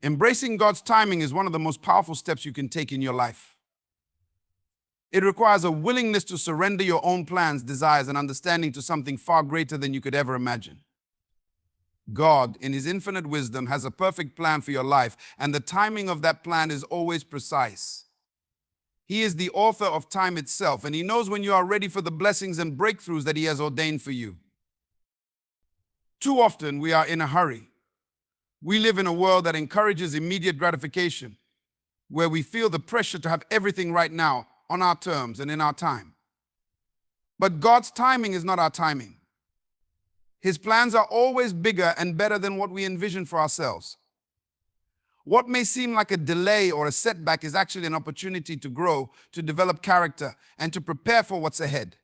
Embracing God's timing is one of the most powerful steps you can take in your life. It requires a willingness to surrender your own plans, desires, and understanding to something far greater than you could ever imagine. God, in His infinite wisdom, has a perfect plan for your life, and the timing of that plan is always precise. He is the author of time itself, and He knows when you are ready for the blessings and breakthroughs that He has ordained for you. Too often, we are in a hurry. We live in a world that encourages immediate gratification, where we feel the pressure to have everything right now, on our terms and in our time. But God's timing is not our timing. His plans are always bigger and better than what we envision for ourselves. What may seem like a delay or a setback is actually an opportunity to grow, to develop character, and to prepare for what's ahead.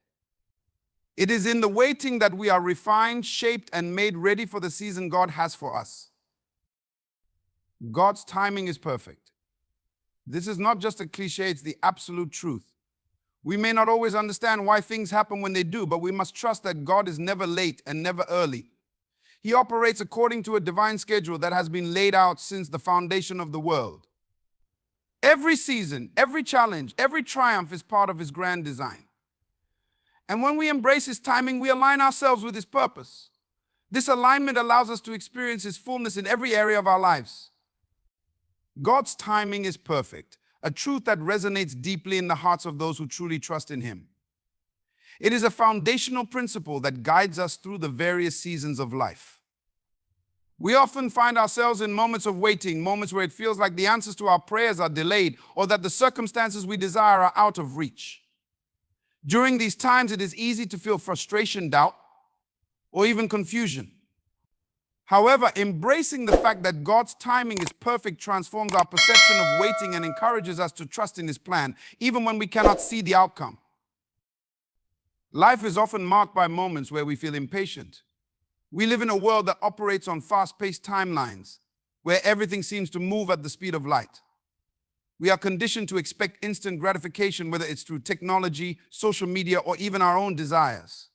It is in the waiting that we are refined, shaped, and made ready for the season God has for us. God's timing is perfect. This is not just a cliche, it's the absolute truth. We may not always understand why things happen when they do, but we must trust that God is never late and never early. He operates according to a divine schedule that has been laid out since the foundation of the world. Every season, every challenge, every triumph is part of His grand design. And when we embrace His timing, we align ourselves with His purpose. This alignment allows us to experience His fullness in every area of our lives. God's timing is perfect, a truth that resonates deeply in the hearts of those who truly trust in Him. It is a foundational principle that guides us through the various seasons of life. We often find ourselves in moments of waiting, moments where it feels like the answers to our prayers are delayed or that the circumstances we desire are out of reach. During these times, it is easy to feel frustration, doubt, or even confusion. However, embracing the fact that God's timing is perfect transforms our perception of waiting and encourages us to trust in His plan, even when we cannot see the outcome. Life is often marked by moments where we feel impatient. We live in a world that operates on fast-paced timelines, where everything seems to move at the speed of light. We are conditioned to expect instant gratification, whether it's through technology, social media, or even our own desires.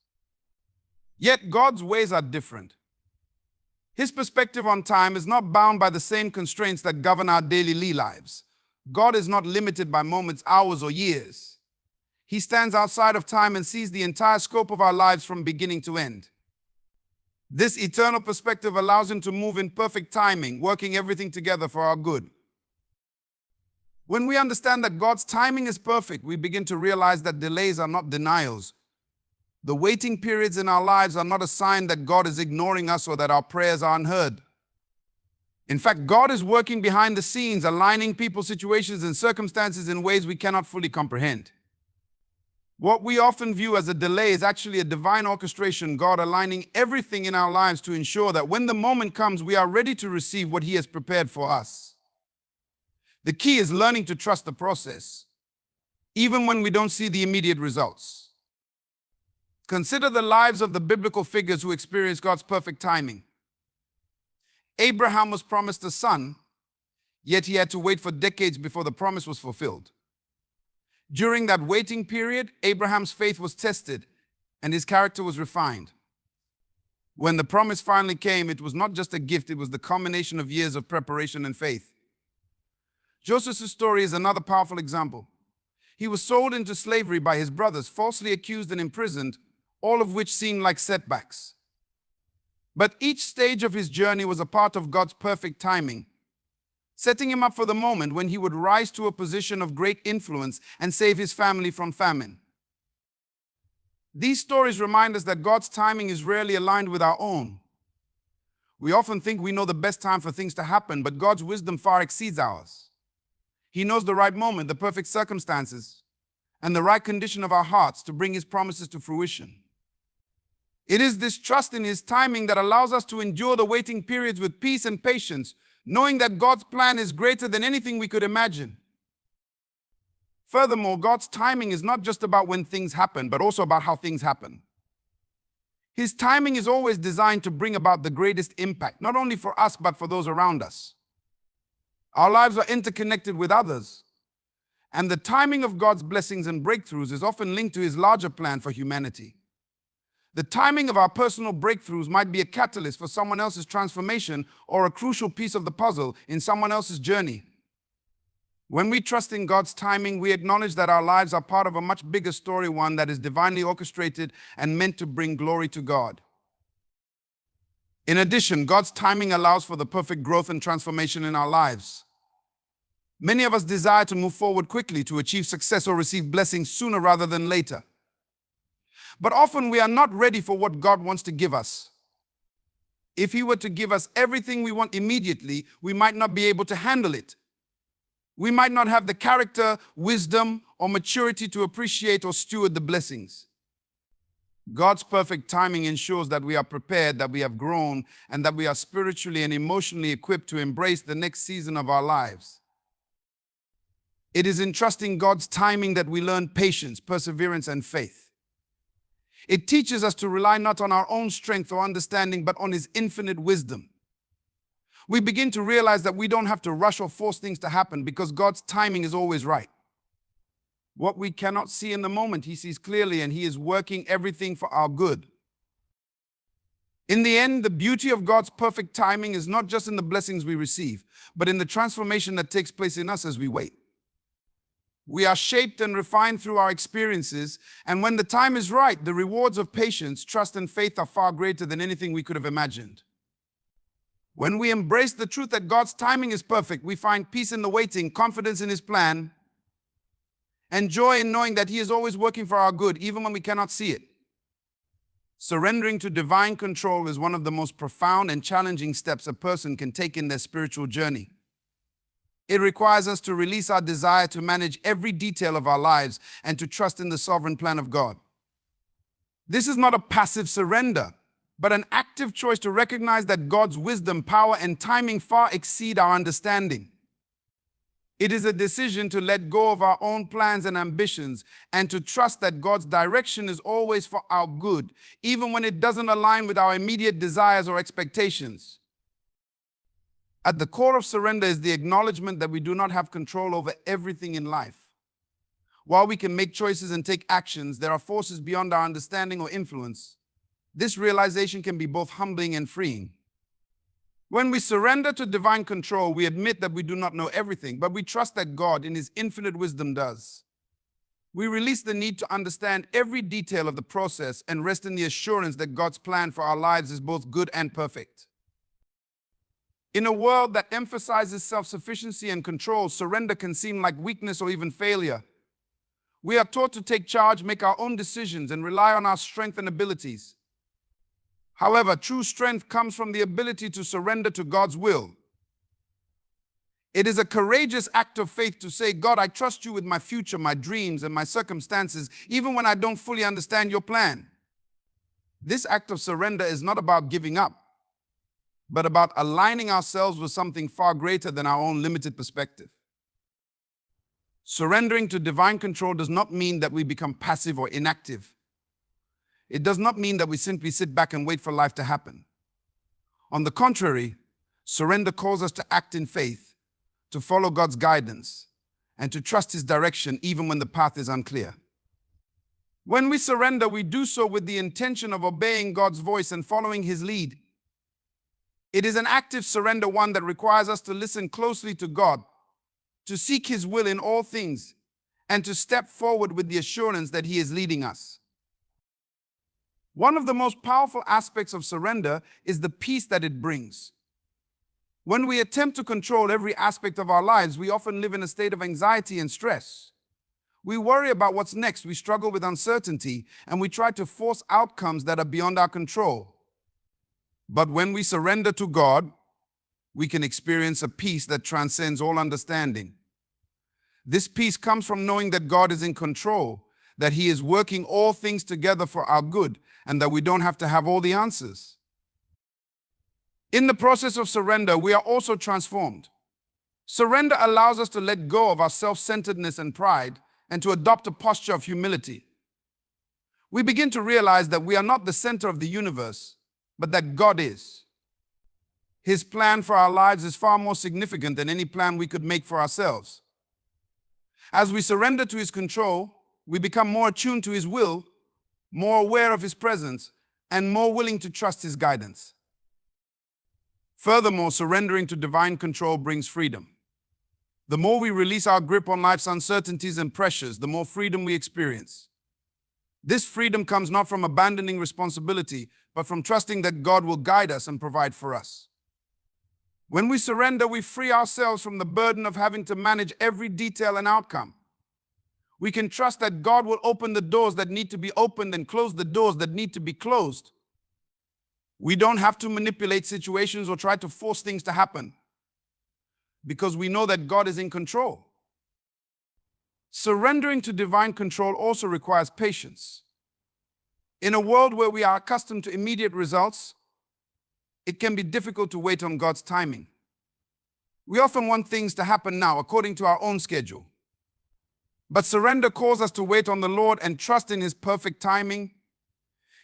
Yet God's ways are different. His perspective on time is not bound by the same constraints that govern our daily lives. God is not limited by moments, hours, or years. He stands outside of time and sees the entire scope of our lives from beginning to end. This eternal perspective allows Him to move in perfect timing, working everything together for our good. When we understand that God's timing is perfect, we begin to realize that delays are not denials. The waiting periods in our lives are not a sign that God is ignoring us or that our prayers are unheard. In fact, God is working behind the scenes, aligning people, situations, and circumstances in ways we cannot fully comprehend. What we often view as a delay is actually a divine orchestration, God aligning everything in our lives to ensure that when the moment comes, we are ready to receive what He has prepared for us. The key is learning to trust the process, even when we don't see the immediate results. Consider the lives of the biblical figures who experienced God's perfect timing. Abraham was promised a son, yet he had to wait for decades before the promise was fulfilled. During that waiting period, Abraham's faith was tested and his character was refined. When the promise finally came, it was not just a gift, it was the culmination of years of preparation and faith. Joseph's story is another powerful example. He was sold into slavery by his brothers, falsely accused and imprisoned, all of which seemed like setbacks. But each stage of his journey was a part of God's perfect timing, setting him up for the moment when he would rise to a position of great influence and save his family from famine. These stories remind us that God's timing is rarely aligned with our own. We often think we know the best time for things to happen, but God's wisdom far exceeds ours. He knows the right moment, the perfect circumstances, and the right condition of our hearts to bring His promises to fruition. It is this trust in His timing that allows us to endure the waiting periods with peace and patience, knowing that God's plan is greater than anything we could imagine. Furthermore, God's timing is not just about when things happen, but also about how things happen. His timing is always designed to bring about the greatest impact, not only for us, but for those around us. Our lives are interconnected with others, and the timing of God's blessings and breakthroughs is often linked to His larger plan for humanity. The timing of our personal breakthroughs might be a catalyst for someone else's transformation or a crucial piece of the puzzle in someone else's journey. When we trust in God's timing, we acknowledge that our lives are part of a much bigger story, one that is divinely orchestrated and meant to bring glory to God. In addition, God's timing allows for the perfect growth and transformation in our lives. Many of us desire to move forward quickly, to achieve success or receive blessings sooner rather than later. But often we are not ready for what God wants to give us. If He were to give us everything we want immediately, we might not be able to handle it. We might not have the character, wisdom, or maturity to appreciate or steward the blessings. God's perfect timing ensures that we are prepared, that we have grown, and that we are spiritually and emotionally equipped to embrace the next season of our lives. It is in trusting God's timing that we learn patience, perseverance, and faith. It teaches us to rely not on our own strength or understanding, but on His infinite wisdom. We begin to realize that we don't have to rush or force things to happen because God's timing is always right. What we cannot see in the moment, He sees clearly, and He is working everything for our good. In the end, the beauty of God's perfect timing is not just in the blessings we receive, but in the transformation that takes place in us as we wait. We are shaped and refined through our experiences, and when the time is right, the rewards of patience, trust, and faith are far greater than anything we could have imagined. When we embrace the truth that God's timing is perfect, we find peace in the waiting, confidence in His plan, and joy in knowing that He is always working for our good, even when we cannot see it. Surrendering to divine control is one of the most profound and challenging steps a person can take in their spiritual journey. It requires us to release our desire to manage every detail of our lives and to trust in the sovereign plan of God. This is not a passive surrender, but an active choice to recognize that God's wisdom, power, and timing far exceed our understanding. It is a decision to let go of our own plans and ambitions and to trust that God's direction is always for our good, even when it doesn't align with our immediate desires or expectations. At the core of surrender is the acknowledgement that we do not have control over everything in life. While we can make choices and take actions, there are forces beyond our understanding or influence. This realization can be both humbling and freeing. When we surrender to divine control, we admit that we do not know everything, but we trust that God, in His infinite wisdom, does. We release the need to understand every detail of the process and rest in the assurance that God's plan for our lives is both good and perfect. In a world that emphasizes self-sufficiency and control, surrender can seem like weakness or even failure. We are taught to take charge, make our own decisions, and rely on our strength and abilities. However, true strength comes from the ability to surrender to God's will. It is a courageous act of faith to say, God, I trust you with my future, my dreams, and my circumstances, even when I don't fully understand your plan. This act of surrender is not about giving up, but about aligning ourselves with something far greater than our own limited perspective. Surrendering to divine control does not mean that we become passive or inactive. It does not mean that we simply sit back and wait for life to happen. On the contrary, surrender calls us to act in faith, to follow God's guidance, and to trust His direction even when the path is unclear. When we surrender, we do so with the intention of obeying God's voice and following His lead. It is an active surrender, one that requires us to listen closely to God, to seek His will in all things, and to step forward with the assurance that He is leading us. One of the most powerful aspects of surrender is the peace that it brings. When we attempt to control every aspect of our lives, we often live in a state of anxiety and stress. We worry about what's next, we struggle with uncertainty, and we try to force outcomes that are beyond our control. But when we surrender to God, we can experience a peace that transcends all understanding. This peace comes from knowing that God is in control, that He is working all things together for our good, and that we don't have to have all the answers. In the process of surrender, we are also transformed. Surrender allows us to let go of our self-centeredness and pride and to adopt a posture of humility. We begin to realize that we are not the center of the universe, but that God is. His plan for our lives is far more significant than any plan we could make for ourselves. As we surrender to His control, we become more attuned to His will, more aware of His presence, and more willing to trust His guidance. Furthermore, surrendering to divine control brings freedom. The more we release our grip on life's uncertainties and pressures, the more freedom we experience. This freedom comes not from abandoning responsibility, but from trusting that God will guide us and provide for us. When we surrender, we free ourselves from the burden of having to manage every detail and outcome. We can trust that God will open the doors that need to be opened and close the doors that need to be closed. We don't have to manipulate situations or try to force things to happen, because we know that God is in control. Surrendering to divine control also requires patience. In a world where we are accustomed to immediate results, it can be difficult to wait on God's timing. We often want things to happen now, according to our own schedule. But surrender calls us to wait on the Lord and trust in His perfect timing.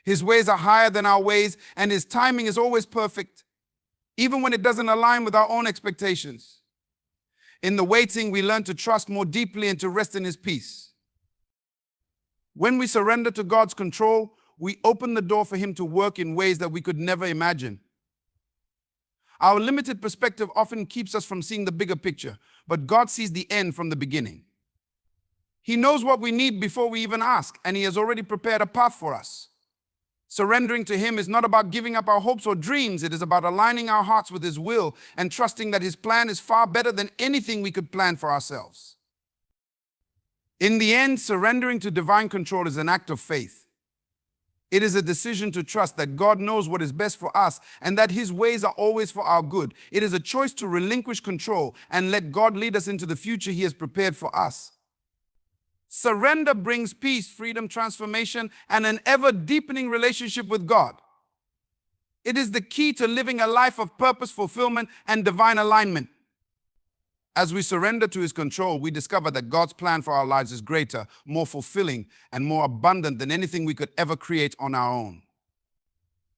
His ways are higher than our ways, and His timing is always perfect, even when it doesn't align with our own expectations. In the waiting, we learn to trust more deeply and to rest in His peace. When we surrender to God's control, we open the door for Him to work in ways that we could never imagine. Our limited perspective often keeps us from seeing the bigger picture, but God sees the end from the beginning. He knows what we need before we even ask, and He has already prepared a path for us. Surrendering to Him is not about giving up our hopes or dreams. It is about aligning our hearts with His will and trusting that His plan is far better than anything we could plan for ourselves. In the end, surrendering to divine control is an act of faith. It is a decision to trust that God knows what is best for us and that His ways are always for our good. It is a choice to relinquish control and let God lead us into the future He has prepared for us. Surrender brings peace, freedom, transformation, and an ever-deepening relationship with God. It is the key to living a life of purpose, fulfillment, and divine alignment. As we surrender to His control, we discover that God's plan for our lives is greater, more fulfilling, and more abundant than anything we could ever create on our own.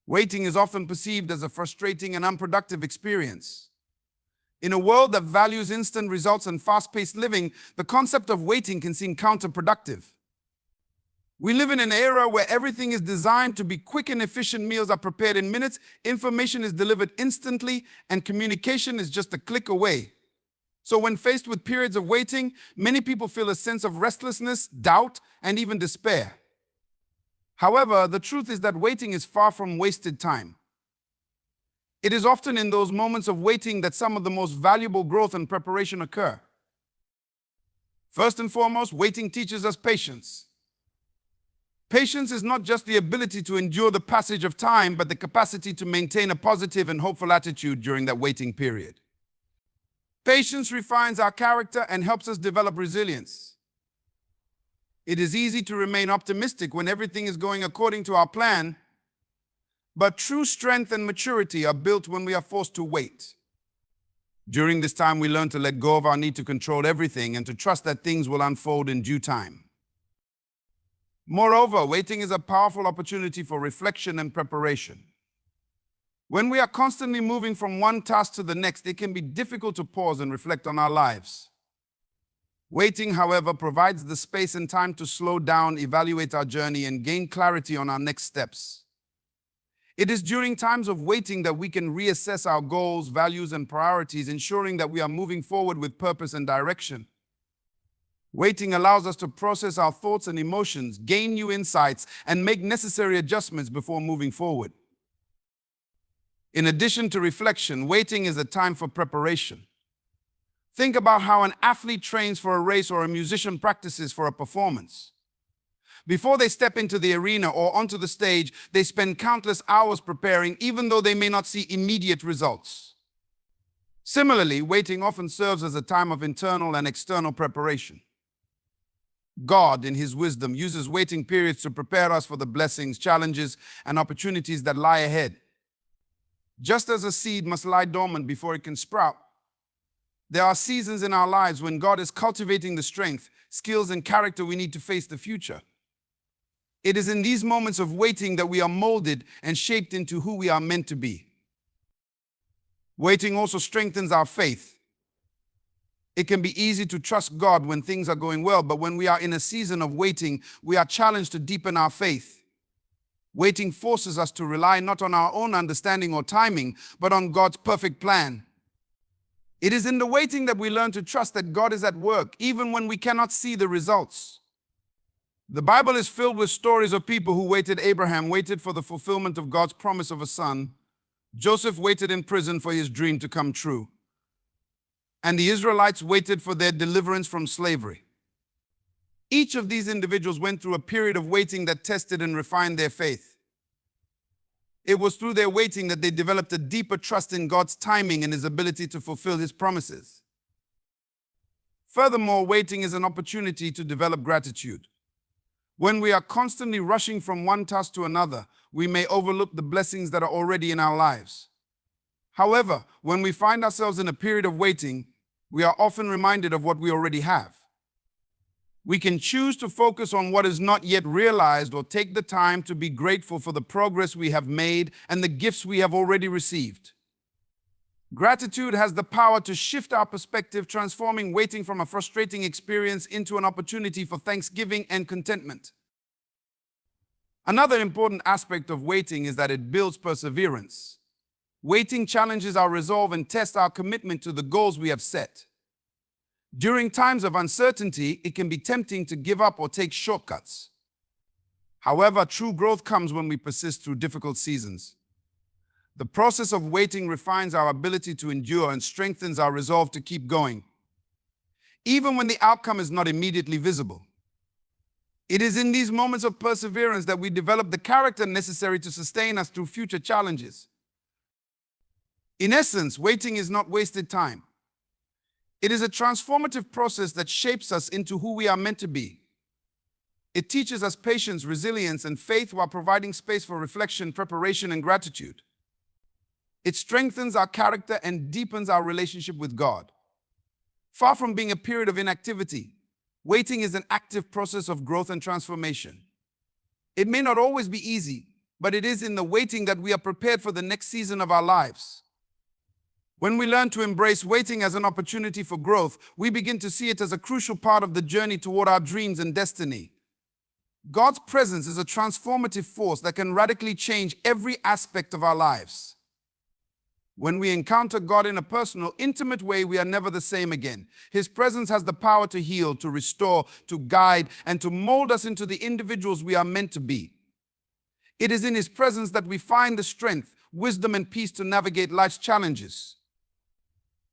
Waiting is often perceived as a frustrating and unproductive experience. In a world that values instant results and fast-paced living, the concept of waiting can seem counterproductive. We live in an era where everything is designed to be quick and efficient. Meals are prepared in minutes, information is delivered instantly, and communication is just a click away. So when faced with periods of waiting, many people feel a sense of restlessness, doubt, and even despair. However, the truth is that waiting is far from wasted time. It is often in those moments of waiting that some of the most valuable growth and preparation occur. First and foremost, waiting teaches us patience. Patience is not just the ability to endure the passage of time, but the capacity to maintain a positive and hopeful attitude during that waiting period. Patience refines our character and helps us develop resilience. It is easy to remain optimistic when everything is going according to our plan, but true strength and maturity are built when we are forced to wait. During this time, we learn to let go of our need to control everything and to trust that things will unfold in due time. Moreover, waiting is a powerful opportunity for reflection and preparation. When we are constantly moving from one task to the next, it can be difficult to pause and reflect on our lives. Waiting, however, provides the space and time to slow down, evaluate our journey, and gain clarity on our next steps. It is during times of waiting that we can reassess our goals, values, and priorities, ensuring that we are moving forward with purpose and direction. Waiting allows us to process our thoughts and emotions, gain new insights, and make necessary adjustments before moving forward. In addition to reflection, waiting is a time for preparation. Think about how an athlete trains for a race or a musician practices for a performance. Before they step into the arena or onto the stage, they spend countless hours preparing, even though they may not see immediate results. Similarly, waiting often serves as a time of internal and external preparation. God, in His wisdom, uses waiting periods to prepare us for the blessings, challenges, and opportunities that lie ahead. Just as a seed must lie dormant before it can sprout, there are seasons in our lives when God is cultivating the strength, skills, and character we need to face the future. It is in these moments of waiting that we are molded and shaped into who we are meant to be. Waiting also strengthens our faith. It can be easy to trust God when things are going well, but when we are in a season of waiting, we are challenged to deepen our faith. Waiting forces us to rely not on our own understanding or timing, but on God's perfect plan. It is in the waiting that we learn to trust that God is at work, even when we cannot see the results. The Bible is filled with stories of people who waited. Abraham waited for the fulfillment of God's promise of a son. Joseph waited in prison for his dream to come true. And the Israelites waited for their deliverance from slavery. Each of these individuals went through a period of waiting that tested and refined their faith. It was through their waiting that they developed a deeper trust in God's timing and His ability to fulfill His promises. Furthermore, waiting is an opportunity to develop gratitude. When we are constantly rushing from one task to another, we may overlook the blessings that are already in our lives. However, when we find ourselves in a period of waiting, we are often reminded of what we already have. We can choose to focus on what is not yet realized or take the time to be grateful for the progress we have made and the gifts we have already received. Gratitude has the power to shift our perspective, transforming waiting from a frustrating experience into an opportunity for thanksgiving and contentment. Another important aspect of waiting is that it builds perseverance. Waiting challenges our resolve and tests our commitment to the goals we have set. During times of uncertainty, it can be tempting to give up or take shortcuts. However, true growth comes when we persist through difficult seasons. The process of waiting refines our ability to endure and strengthens our resolve to keep going, even when the outcome is not immediately visible. It is in these moments of perseverance that we develop the character necessary to sustain us through future challenges. In essence, waiting is not wasted time. It is a transformative process that shapes us into who we are meant to be. It teaches us patience, resilience, and faith while providing space for reflection, preparation, and gratitude. It strengthens our character and deepens our relationship with God. Far from being a period of inactivity, waiting is an active process of growth and transformation. It may not always be easy, but it is in the waiting that we are prepared for the next season of our lives. When we learn to embrace waiting as an opportunity for growth, we begin to see it as a crucial part of the journey toward our dreams and destiny. God's presence is a transformative force that can radically change every aspect of our lives. When we encounter God in a personal, intimate way, we are never the same again. His presence has the power to heal, to restore, to guide, and to mold us into the individuals we are meant to be. It is in His presence that we find the strength, wisdom, and peace to navigate life's challenges.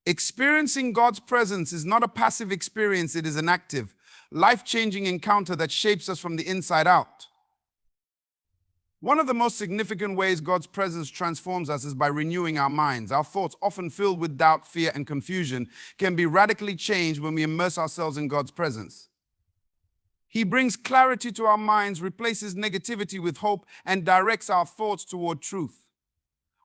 Experiencing God's presence is not a passive experience, it is an active, life-changing encounter that shapes us from the inside out. One of the most significant ways God's presence transforms us is by renewing our minds. Our thoughts, often filled with doubt, fear, and confusion, can be radically changed when we immerse ourselves in God's presence. He brings clarity to our minds, replaces negativity with hope, and directs our thoughts toward truth.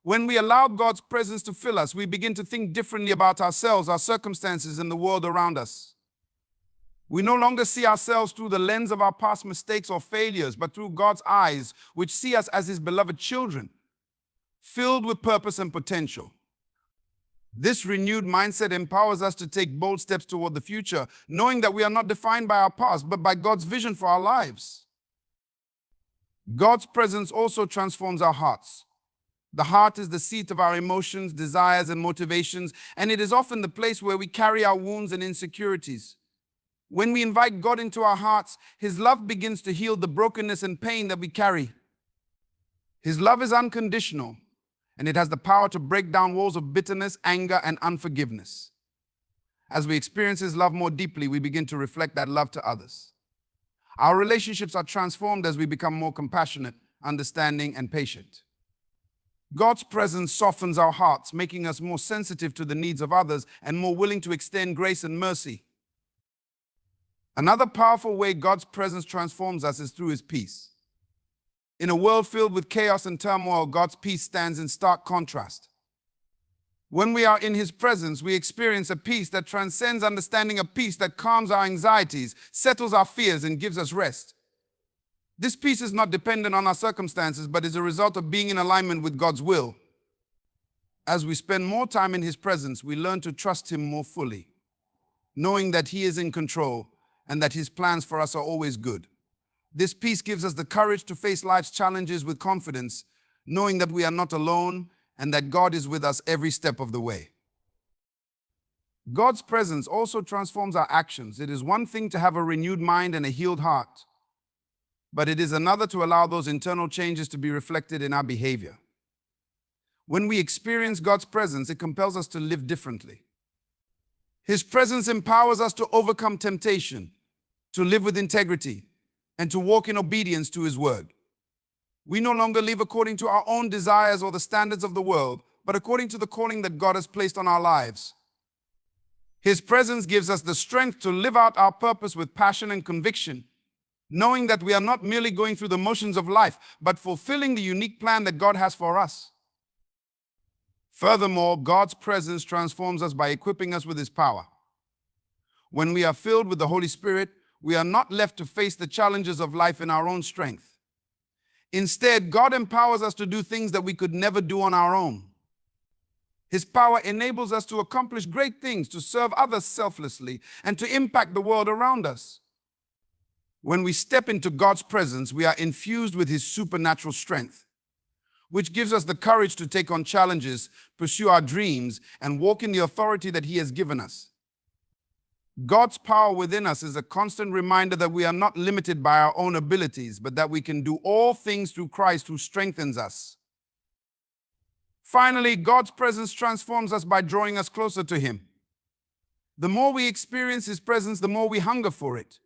When we allow God's presence to fill us, we begin to think differently about ourselves, our circumstances, and the world around us. We no longer see ourselves through the lens of our past mistakes or failures, but through God's eyes, which see us as His beloved children, filled with purpose and potential. This renewed mindset empowers us to take bold steps toward the future, knowing that we are not defined by our past, but by God's vision for our lives. God's presence also transforms our hearts. The heart is the seat of our emotions, desires, and motivations, and it is often the place where we carry our wounds and insecurities. When we invite God into our hearts, His love begins to heal the brokenness and pain that we carry. His love is unconditional, and it has the power to break down walls of bitterness, anger, and unforgiveness. As we experience His love more deeply, we begin to reflect that love to others. Our relationships are transformed as we become more compassionate, understanding, and patient. God's presence softens our hearts, making us more sensitive to the needs of others and more willing to extend grace and mercy. Another powerful way God's presence transforms us is through His peace. In a world filled with chaos and turmoil, God's peace stands in stark contrast. When we are in His presence, we experience a peace that transcends understanding, a peace that calms our anxieties, settles our fears, and gives us rest. This peace is not dependent on our circumstances, but is a result of being in alignment with God's will. As we spend more time in His presence, we learn to trust Him more fully, knowing that He is in control and that His plans for us are always good. This peace gives us the courage to face life's challenges with confidence, knowing that we are not alone and that God is with us every step of the way. God's presence also transforms our actions. It is one thing to have a renewed mind and a healed heart, but it is another to allow those internal changes to be reflected in our behavior. When we experience God's presence, it compels us to live differently. His presence empowers us to overcome temptation, to live with integrity, and to walk in obedience to His word. We no longer live according to our own desires or the standards of the world, but according to the calling that God has placed on our lives. His presence gives us the strength to live out our purpose with passion and conviction, knowing that we are not merely going through the motions of life, but fulfilling the unique plan that God has for us. Furthermore, God's presence transforms us by equipping us with His power. When we are filled with the Holy Spirit, we are not left to face the challenges of life in our own strength. Instead, God empowers us to do things that we could never do on our own. His power enables us to accomplish great things, to serve others selflessly, and to impact the world around us. When we step into God's presence, we are infused with His supernatural strength, which gives us the courage to take on challenges, pursue our dreams, and walk in the authority that He has given us. God's power within us is a constant reminder that we are not limited by our own abilities, but that we can do all things through Christ who strengthens us. Finally, God's presence transforms us by drawing us closer to Him. The more we experience His presence, the more we hunger for it.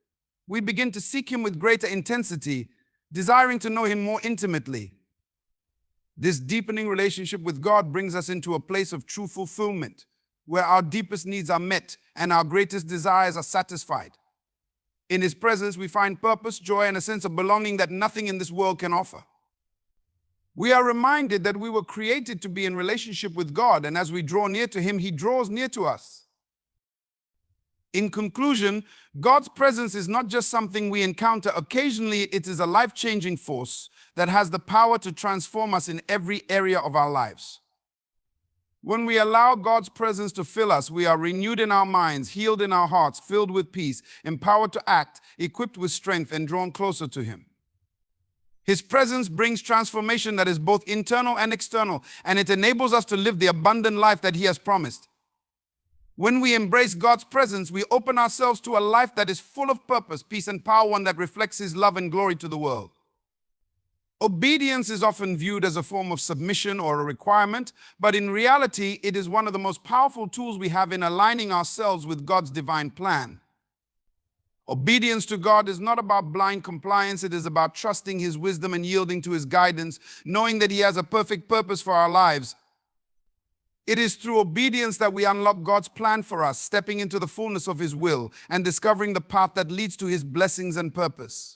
We begin to seek Him with greater intensity, desiring to know Him more intimately. This deepening relationship with God brings us into a place of true fulfillment, where our deepest needs are met and our greatest desires are satisfied. In His presence, we find purpose, joy, and a sense of belonging that nothing in this world can offer. We are reminded that we were created to be in relationship with God, and as we draw near to Him, He draws near to us. In conclusion, God's presence is not just something we encounter occasionally, it is a life-changing force that has the power to transform us in every area of our lives. When we allow God's presence to fill us, we are renewed in our minds, healed in our hearts, filled with peace, empowered to act, equipped with strength, and drawn closer to Him. His presence brings transformation that is both internal and external, and it enables us to live the abundant life that He has promised. When we embrace God's presence, we open ourselves to a life that is full of purpose, peace, and power, one that reflects His love and glory to the world. Obedience is often viewed as a form of submission or a requirement, but in reality, it is one of the most powerful tools we have in aligning ourselves with God's divine plan. Obedience to God is not about blind compliance, it is about trusting His wisdom and yielding to His guidance, knowing that He has a perfect purpose for our lives. It is through obedience that we unlock God's plan for us, stepping into the fullness of His will and discovering the path that leads to His blessings and purpose.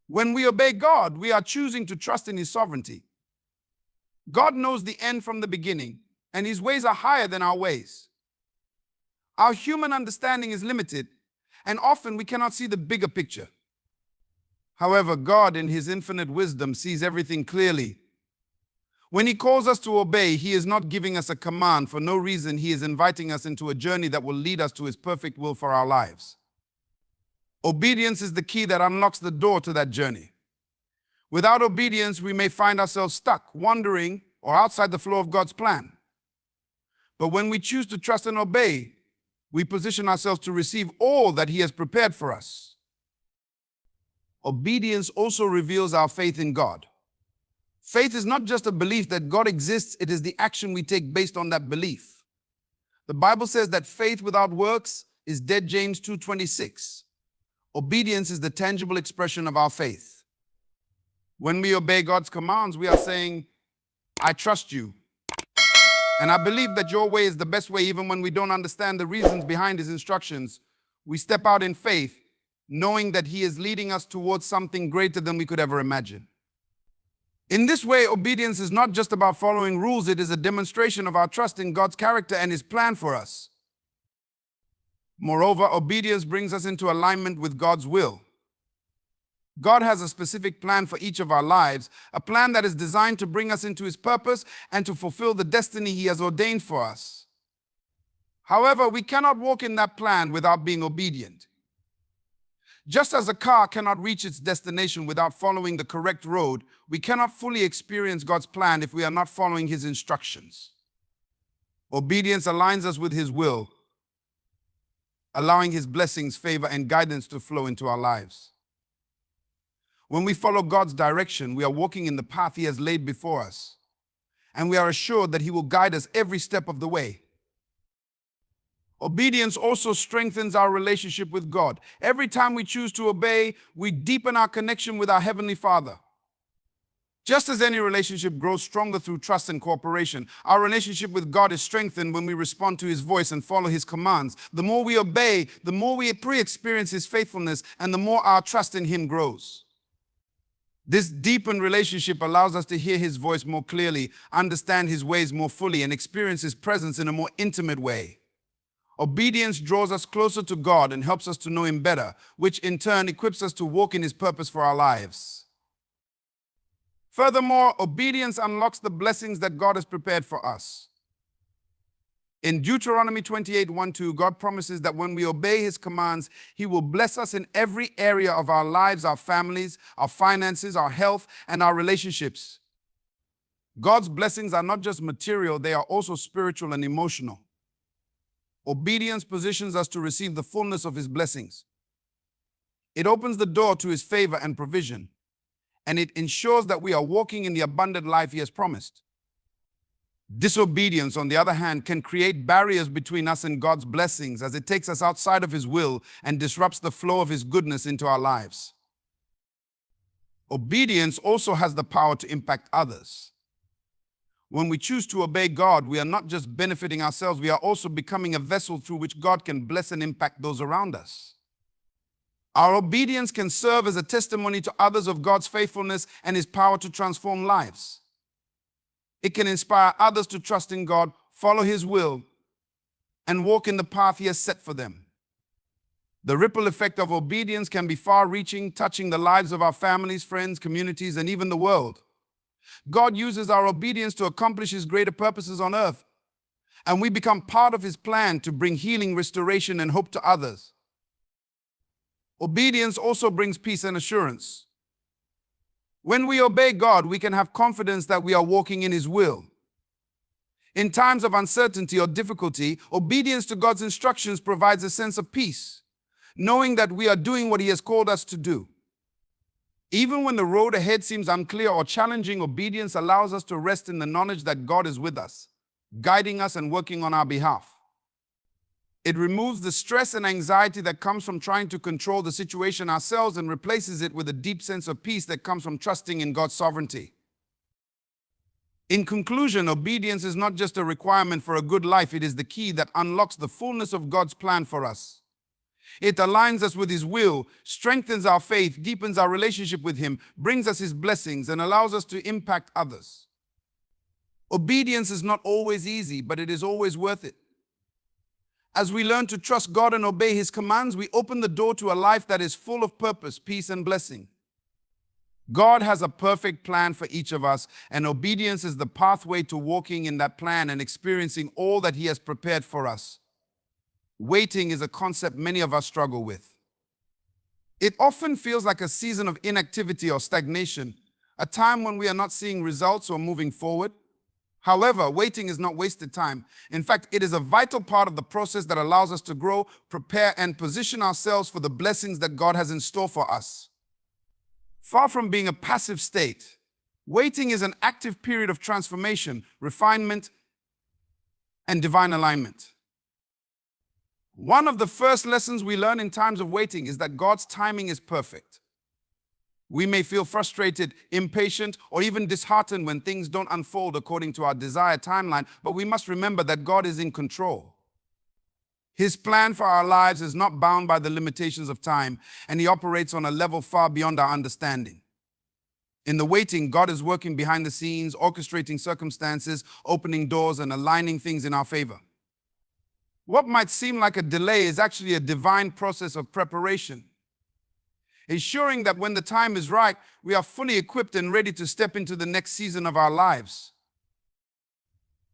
When we obey God, we are choosing to trust in His sovereignty. God knows the end from the beginning, and His ways are higher than our ways. Our human understanding is limited, and often we cannot see the bigger picture. However, God, in His infinite wisdom, sees everything clearly. When He calls us to obey, He is not giving us a command. For no reason, He is inviting us into a journey that will lead us to His perfect will for our lives. Obedience is the key that unlocks the door to that journey. Without obedience, we may find ourselves stuck, wandering, or outside the flow of God's plan. But when we choose to trust and obey, we position ourselves to receive all that He has prepared for us. Obedience also reveals our faith in God. Faith is not just a belief that God exists, it is the action we take based on that belief. The Bible says that faith without works is dead, James 2:26. Obedience is the tangible expression of our faith. When we obey God's commands, we are saying, I trust you, and I believe that your way is the best way. Even when we don't understand the reasons behind His instructions, we step out in faith, knowing that He is leading us towards something greater than we could ever imagine. In this way, obedience is not just about following rules, it is a demonstration of our trust in God's character and His plan for us. Moreover, obedience brings us into alignment with God's will. God has a specific plan for each of our lives, a plan that is designed to bring us into His purpose and to fulfill the destiny He has ordained for us. However, we cannot walk in that plan without being obedient. Just as a car cannot reach its destination without following the correct road, we cannot fully experience God's plan if we are not following His instructions. Obedience aligns us with His will, allowing His blessings, favor, and guidance to flow into our lives. When we follow God's direction, we are walking in the path He has laid before us, and we are assured that He will guide us every step of the way. Obedience also strengthens our relationship with God. Every time we choose to obey, we deepen our connection with our Heavenly Father. Just as any relationship grows stronger through trust and cooperation, our relationship with God is strengthened when we respond to His voice and follow His commands. The more we obey, the more we pre-experience His faithfulness, and the more our trust in Him grows. This deepened relationship allows us to hear His voice more clearly, understand His ways more fully, and experience His presence in a more intimate way. Obedience draws us closer to God and helps us to know Him better, which in turn equips us to walk in His purpose for our lives. Furthermore, obedience unlocks the blessings that God has prepared for us. In Deuteronomy 28:1-2, God promises that when we obey His commands, He will bless us in every area of our lives, our families, our finances, our health, and our relationships. God's blessings are not just material, they are also spiritual and emotional. Obedience positions us to receive the fullness of His blessings. It opens the door to His favor and provision, and it ensures that we are walking in the abundant life He has promised. Disobedience, on the other hand, can create barriers between us and God's blessings as it takes us outside of His will and disrupts the flow of His goodness into our lives. Obedience also has the power to impact others. When we choose to obey God, we are not just benefiting ourselves, we are also becoming a vessel through which God can bless and impact those around us. Our obedience can serve as a testimony to others of God's faithfulness and His power to transform lives. It can inspire others to trust in God, follow His will, and walk in the path He has set for them. The ripple effect of obedience can be far-reaching, touching the lives of our families, friends, communities, and even the world. God uses our obedience to accomplish His greater purposes on earth, and we become part of His plan to bring healing, restoration, and hope to others. Obedience also brings peace and assurance. When we obey God, we can have confidence that we are walking in His will. In times of uncertainty or difficulty, obedience to God's instructions provides a sense of peace, knowing that we are doing what He has called us to do. Even when the road ahead seems unclear or challenging, obedience allows us to rest in the knowledge that God is with us, guiding us and working on our behalf. It removes the stress and anxiety that comes from trying to control the situation ourselves and replaces it with a deep sense of peace that comes from trusting in God's sovereignty. In conclusion, obedience is not just a requirement for a good life, it is the key that unlocks the fullness of God's plan for us. It aligns us with His will, strengthens our faith, deepens our relationship with Him, brings us His blessings, and allows us to impact others. Obedience is not always easy, but it is always worth it. As we learn to trust God and obey His commands, we open the door to a life that is full of purpose, peace, and blessing. God has a perfect plan for each of us, and obedience is the pathway to walking in that plan and experiencing all that He has prepared for us. Waiting is a concept many of us struggle with. It often feels like a season of inactivity or stagnation, a time when we are not seeing results or moving forward. However, waiting is not wasted time. In fact, it is a vital part of the process that allows us to grow, prepare, and position ourselves for the blessings that God has in store for us. Far from being a passive state, waiting is an active period of transformation, refinement, and divine alignment. One of the first lessons we learn in times of waiting is that God's timing is perfect. We may feel frustrated, impatient, or even disheartened when things don't unfold according to our desired timeline, but we must remember that God is in control. His plan for our lives is not bound by the limitations of time, and He operates on a level far beyond our understanding. In the waiting, God is working behind the scenes, orchestrating circumstances, opening doors, and aligning things in our favor. What might seem like a delay is actually a divine process of preparation, ensuring that when the time is right, we are fully equipped and ready to step into the next season of our lives.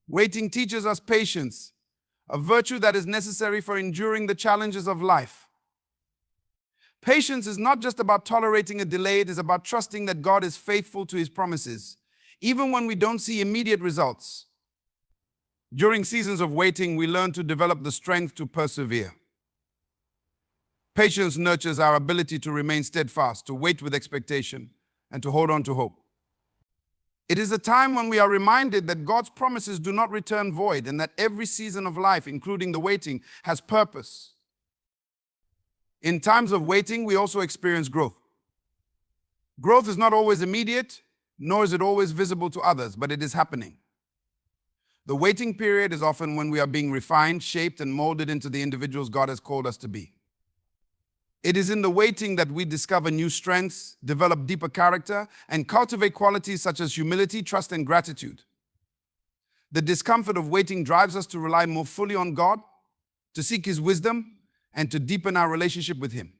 Waiting teaches us patience, a virtue that is necessary for enduring the challenges of life. Patience is not just about tolerating a delay, it is about trusting that God is faithful to his promises, even when we don't see immediate results. During seasons of waiting, we learn to develop the strength to persevere. Patience nurtures our ability to remain steadfast, to wait with expectation, and to hold on to hope. It is a time when we are reminded that God's promises do not return void and that every season of life, including the waiting, has purpose. In times of waiting, we also experience growth. Growth is not always immediate, nor is it always visible to others, but it is happening. The waiting period is often when we are being refined, shaped, and molded into the individuals God has called us to be. It is in the waiting that we discover new strengths, develop deeper character, and cultivate qualities such as humility, trust, and gratitude. The discomfort of waiting drives us to rely more fully on God, to seek his wisdom, and to deepen our relationship with him.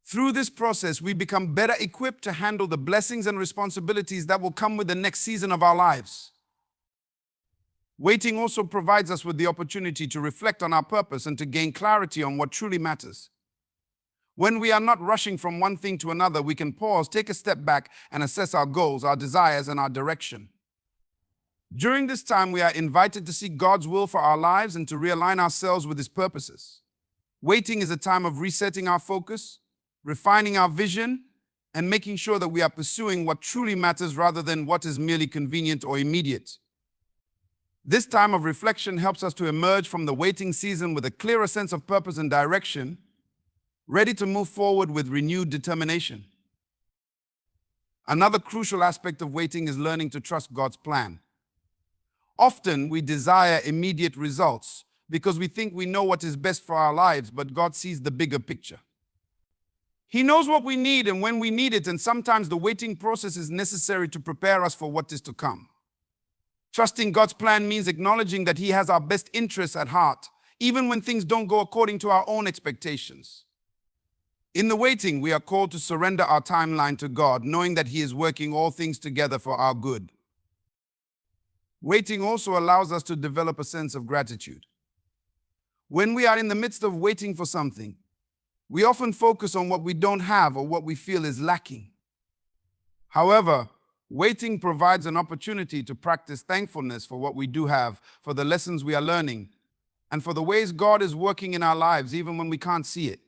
Through this process, we become better equipped to handle the blessings and responsibilities that will come with the next season of our lives. Waiting also provides us with the opportunity to reflect on our purpose and to gain clarity on what truly matters. When we are not rushing from one thing to another, we can pause, take a step back, and assess our goals, our desires, and our direction. During this time, we are invited to seek God's will for our lives and to realign ourselves with his purposes. Waiting is a time of resetting our focus, refining our vision, and making sure that we are pursuing what truly matters rather than what is merely convenient or immediate. This time of reflection helps us to emerge from the waiting season with a clearer sense of purpose and direction, ready to move forward with renewed determination. Another crucial aspect of waiting is learning to trust God's plan. Often, we desire immediate results because we think we know what is best for our lives, but God sees the bigger picture. He knows what we need and when we need it, and sometimes the waiting process is necessary to prepare us for what is to come. Trusting God's plan means acknowledging that he has our best interests at heart, even when things don't go according to our own expectations. In the waiting, we are called to surrender our timeline to God, knowing that he is working all things together for our good. Waiting also allows us to develop a sense of gratitude. When we are in the midst of waiting for something, we often focus on what we don't have or what we feel is lacking. However, waiting provides an opportunity to practice thankfulness for what we do have, for the lessons we are learning, and for the ways God is working in our lives even when we can't see it.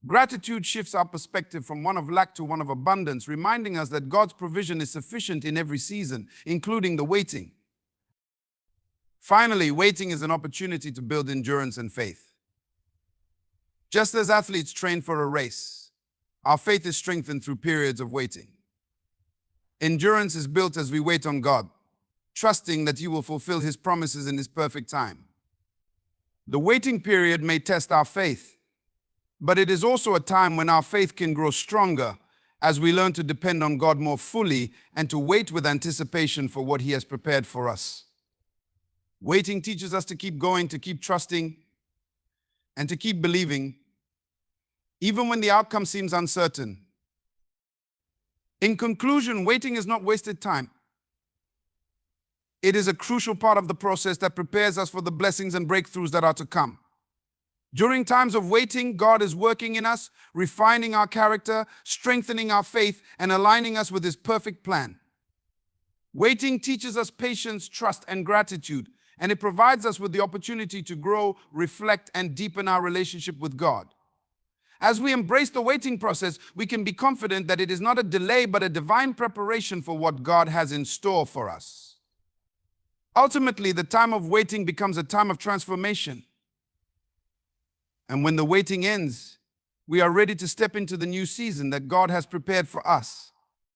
Gratitude shifts our perspective from one of lack to one of abundance, reminding us that God's provision is sufficient in every season, including the waiting. Finally, waiting is an opportunity to build endurance and faith. Just as athletes train for a race, our faith is strengthened through periods of waiting. Endurance is built as we wait on God, trusting that he will fulfill his promises in his perfect time. The waiting period may test our faith, but it is also a time when our faith can grow stronger as we learn to depend on God more fully and to wait with anticipation for what he has prepared for us. Waiting teaches us to keep going, to keep trusting, and to keep believing, even when the outcome seems uncertain. In conclusion, waiting is not wasted time. It is a crucial part of the process that prepares us for the blessings and breakthroughs that are to come. During times of waiting, God is working in us, refining our character, strengthening our faith, and aligning us with his perfect plan. Waiting teaches us patience, trust, and gratitude, and it provides us with the opportunity to grow, reflect, and deepen our relationship with God. As we embrace the waiting process, we can be confident that it is not a delay, but a divine preparation for what God has in store for us. Ultimately, the time of waiting becomes a time of transformation. And when the waiting ends, we are ready to step into the new season that God has prepared for us.